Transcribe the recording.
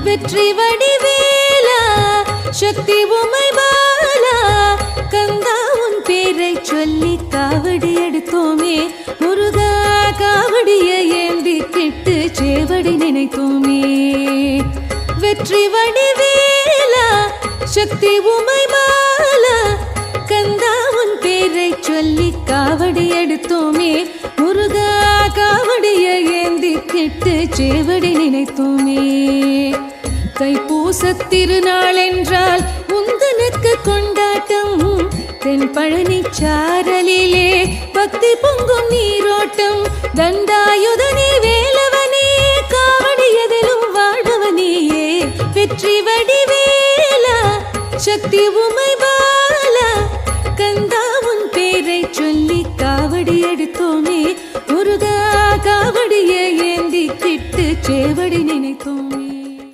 வெற்றி வடிவேலா சக்தி உமை பாலா கந்தா உன் பேரை சொல்லி காவடி எடுத்தோமே முருகா காவடிய ஏந்தி கிட்டு சேவடி நினைத்தோமே வெற்றி வடிவேலா சக்தி உமை பாலா கந்தா உன் பேரை சொல்லி காவடி எடுத்தோமே முருகா காவடிய ஏந்தி கிட்டு சேவடி நினைத்தோமே தைப்பூச திருநாள் என்றால் உந்தனுக்கு கொண்டாட்டம் தென் பழனி சாரலிலே பக்தி பொங்கும் நீரோட்டம் தண்டாயுதனே வேலவனே காவடியதிலும் வாழ்பவனேயே வெற்றி வடிவேலா சக்தி உமை